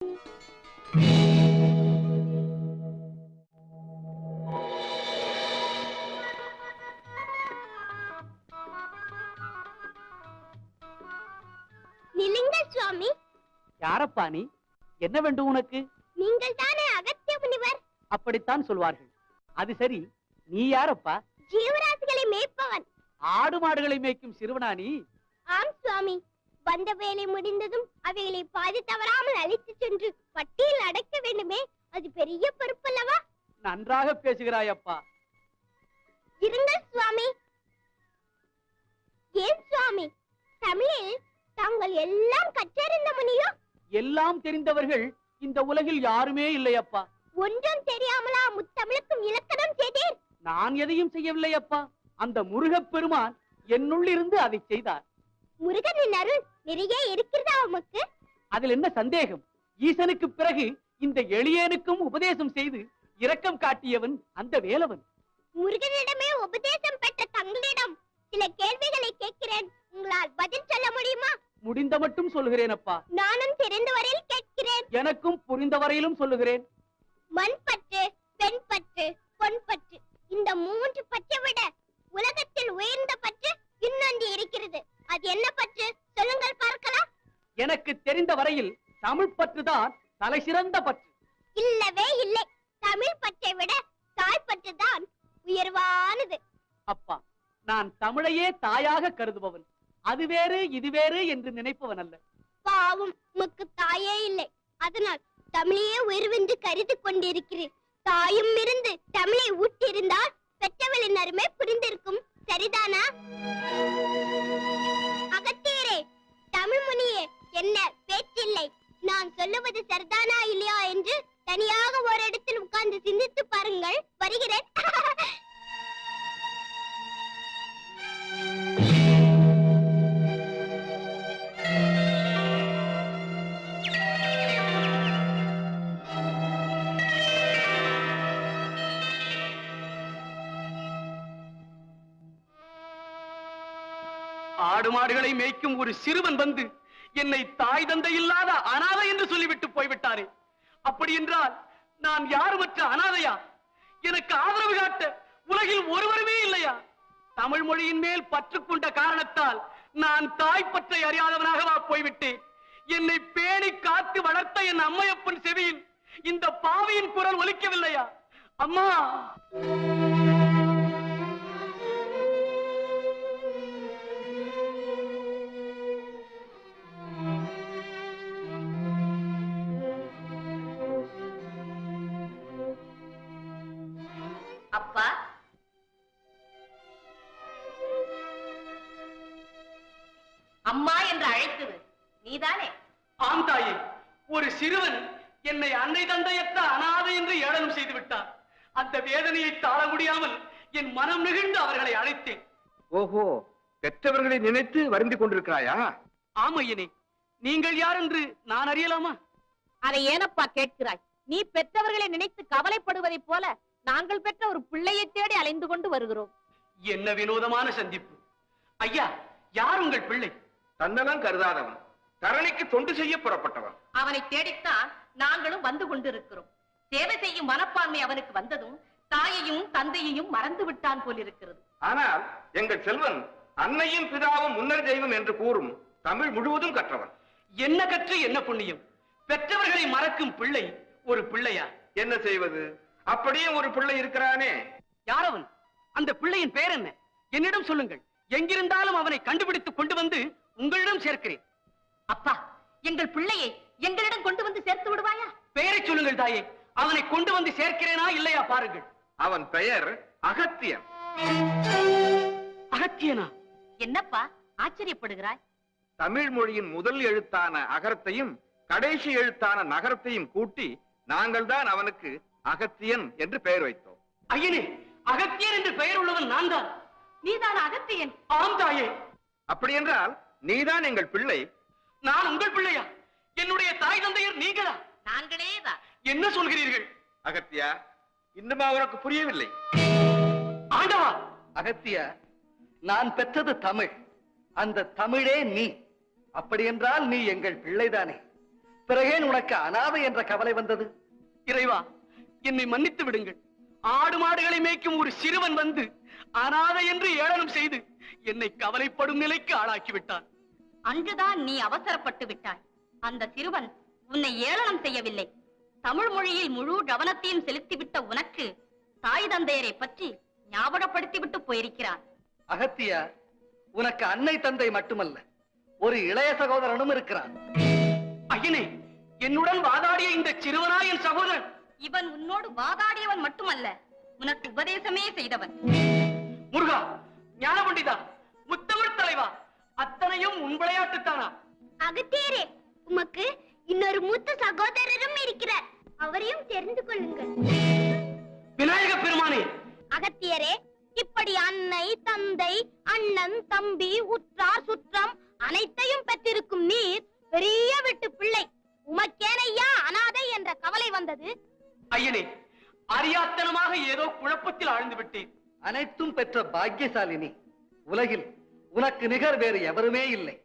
நில்லுங்கள் சுவாமி. யாரப்பா நீ? என்ன வேண்டும் உனக்கு? நீங்கள் தானே அகத்திய முனிவர்? அப்படித்தான் சொல்வார்கள். அது சரி, நீ யாரப்பா? ஜீவராசிகளை மேய்ப்பவன். ஆடு மாடுகளை மேய்க்கும் சிறுவனா நீ? ஆம் சுவாமி. வந்த வேலை முடிந்ததும் அவைகளை பாதி தவறாமல் அழைத்து சென்று பட்டியில் அடைக்க வேண்டுமே, அது பெரிய பொறுப்பல்லவா? நன்றாக பேசுகிறாயப்பா. இருங்கள் சுவாமி. ஏன் சுவாமி, தமிழில் தாங்கள் எல்லாம் கற்றறிந்த முனியோ? எல்லாம் தெரிந்தவர்கள் இந்த உலகில் யாருமே இல்லையப்பா. ஒன்றும் தெரியாமலா முத்தமிழுக்கும் இலக்கணம் செய்தேன்? நான் எதையும் செய்யவில்லையப்பா. அந்த முருகப்பெருமான் என்னுள்ளிருந்து அதை செய்தார். முருகனின் அருள் நிறைய இருக்கிறதா உமக்கு? அதில் என்ன சந்தேகம்? ஈசனுக்கு பிறகு இந்த எளியனுக்கும் உபதேசம் செய்து இரக்கம் காட்டியவன் அந்த வேலவன். முருகனிடமே உபதேசம் பெற்ற தங்களிடம் சில கேள்விகளை கேட்கிறேன். உங்களால் பதில் சொல்ல முடியுமா? முடிந்த மட்டும் சொல்லுகிறேன் அப்பா. நானும் தெரிந்த வரையில் கேட்கிறேன். எனக்கும் புரிந்த வரையிலும் சொல்லுகிறேன். மண் பற்று, பெண் பற்று, பொன் பற்று, இந்த மூன்று பற்றை விட உலகத்தில் உயர்ந்த பற்று இன்னொன்று இருக்கிறது. அது என்ன பற்று? சொல்லுங்கள் பார்க்கலாம். எனக்கு தெரிந்த வரையில் தமிழ் பற்றுதான் தலை சிறந்த பற்று. இல்லவே இல்லை. தமிழ் பற்றை விட தாய் பற்று தான் உயர்வானது. அப்பா, நான் தமிழையே தாயாக கருதுபவன். அது வேறு இது வேறு என்று நினைப்பவன் அல்ல. பாவம், உமக்கு தாயே இல்லை. அதனால் தமிழையே உயர்வென்று கருதி கொண்டிருக்கிறேன். தாயும் இருந்து தமிழை ஊட்டியிருந்தால் பெற்றவளின் அருமை புரிந்திருக்கும். சரிதானா? அகத்தியரே, தமிழ் முனியே, என்ன பேச்சில்லை. நான் சொல்லுவது சரிதானா இல்லையா என்று தனியாக ஒரு இடத்தில் உட்கார்ந்து சிந்தித்து பாருங்கள். வருகிறேன். ஆடு மாடுகளை மேய்க்கும் ஒரு சிறுவன் வந்து என்னை தாய் தந்தை இல்லாத அனாதை என்று சொல்லிவிட்டு போய்விட்டாரே. அப்படி என்றால் நான் யாருமற்ற அனாதையா? எனக்கு ஆதரவு காட்ட உலகில் ஒருவருமே இல்லையா? தமிழ் மொழியின் மேல் பற்று கொண்ட காரணத்தால் நான் தாய் பற்றை அறியாதவனாகவா போய்விட்டேன்? என்னை பேணி காத்து வளர்த்த என் அம்மையப்பன் செவியில் இந்த பாவியின் குரல் ஒலிக்கவில்லையா? அம்மா! அப்பா, அம்மா என்று அழைத்தது நீதானே? ஆம் தாயே. ஒரு சிறுவன் என்னை அன்னை தந்தையற்ற அனாதை என்று ஏளனம் செய்து விட்டார். அந்த வேதனையை தாழ முடியாமல் என் மனம் நெகிழ்ந்து அவர்களை அழைத்தேன். ஓஹோ, பெற்றவர்களை நினைத்து வருந்தி கொண்டிருக்கிறாயா? ஆமையனே, நீங்கள் யார் என்று நான் அறியலாமா? அதை ஏனப்பா கேட்கிறாய்? நீ பெற்றவர்களை நினைத்து கவலைப்படுவதைப் போல நாங்கள் பெற்ற ஒரு பிள்ளையை தேடி அலைந்து கொண்டு வருகிறோம். என்ன வினோதமான சந்திப்பு. ஐயா, யார் உங்கள் பிள்ளை? தன்னலம் கருதாதவன், தரணிக்கு தொண்டு செய்ய புறப்பட்டவன். அவனை தேடித்தான் நாங்களும் வந்து கொண்டிருக்கிறோம். சேவை செய்யும் மனப்பான்மை அவனுக்கு வந்ததும் தாயையும் தந்தையையும் மறந்து விட்டான் போலிருக்கிறது. ஆனால் எங்கள் செல்வன் அன்னையும் பிதாவும் முன்னர் தெய்வம் என்று கூறும் தமிழ் முழுவதும் கற்றவன். என்ன கற்று என்ன புண்ணியம்? பெற்றவர்களை மறக்கும் பிள்ளை ஒரு பிள்ளையா? என்ன செய்வது, அப்படியே ஒரு பிள்ளை இருக்கிறானே. யார் அவன்? அந்த பிள்ளையின் பெயர் என்ன? என்னிடம் சொல்லுங்கள். எங்கிருந்தாலும் அவனை கண்டுபிடித்து கொண்டு வந்து உங்களிடம் சேர்க்கிறேன். அப்பா, எங்கள் பிள்ளையை எங்களிடம் கொண்டு வந்து சேர்த்து விடுவாயா? பெயரை சொல்லுங்கள் தாயே. அவனை கொண்டு வந்து சேர்க்கிறேனா இல்லையா பாருங்கள். அவன் பெயர் அகத்தியன். அகத்தியனா? என்னப்பா ஆச்சரியப்படுகிறாய்? தமிழ் மொழியின் முதல் எழுத்தான அகரத்தையும் கடைசி எழுத்தான நகரத்தையும் கூட்டி நாங்கள் தான் அவனுக்கு அகத்தியன் என்று பெயர் வைத்தோம். ஐயனே, அகத்தியன் என்று பெயர் உள்ளவன் நான் தான். நீதான் அகத்தியன்? ஆம் தாயே. அப்படி என்றால் நீதான் எங்கள் பிள்ளை. நான் உங்கள் பிள்ளையா? என்னுடைய தாய் தந்தையர் நீங்களா? நாங்களேதான். என்ன சொல்கிறீர்கள்? அகத்தியா, இன்னுமா உனக்கு புரியவில்லை? ஆண்டவா! அகத்தியா, நான் பெற்றது தமிழ். அந்த தமிழே நீ. அப்படி என்றால் நீ எங்கள் பிள்ளைதானே? பிறகேன் உனக்கு அனாதை என்ற கவலை வந்தது? இறைவா, என்னை மன்னித்து விடுங்கள். ஆடு மாடுகளை மேய்க்கும் ஒரு சிறுவன் வந்து அனாதை என்று ஏளனம் செய்து என்னை கவலைப்படும் நிலைக்கு ஆளாக்கி விட்டான். அன்றுதான் நீ அவசரப்பட்டு விட்டாய். அந்த சிறுவன் உன்னை ஏளனம் செய்யவில்லை. தமிழ் மொழியில் முழு கவனத்தையும் செலுத்திவிட்ட உனக்கு தாய் தந்தையரை பற்றி ஞாபகப்படுத்திவிட்டு போயிருக்கிறான். அகத்தியா, உனக்கு அன்னை தந்தை மட்டுமல்ல, ஒரு இளைய சகோதரனும் இருக்கிறான். ஐயனே, என்னுடன் வாதாடிய இந்த சிறுவனா என் சகோதரன்? இவன் உன்னோடு வாதாடியவன் மட்டுமல்ல, உனக்கு உபதேசமே செய்தவன். முருகா, ஞான பண்டிதா, முத்தமிழ் தலைவா, அத்தனையும் உன் விளையாட்டுத்தானா? அகத்தியரே, உமக்கு இன்னொரு மூத்த சகோதரரும் இருக்கிறார். அவரையும் தெரிந்து கொள்ளுங்கள். விநாயக பெருமானே! அகத்தியரே, இப்படி அன்னை, தந்தை, அண்ணன், தம்பி, உற்றார், சுற்றம் அனைத்தையும் பெற்றிருக்கும் நீர் பெரிய வீட்டு பிள்ளை. உமக்கேனையா அனாதை என்ற கவலை வந்தது? ஐயனே, அறியாத்தனமாக ஏதோ குழப்பத்தில் ஆழ்ந்து விட்டேன். அனைத்தும் பெற்ற பாக்கியசாலினி. உலகில் உனக்கு நிகர் வேறு எவருமே இல்லை.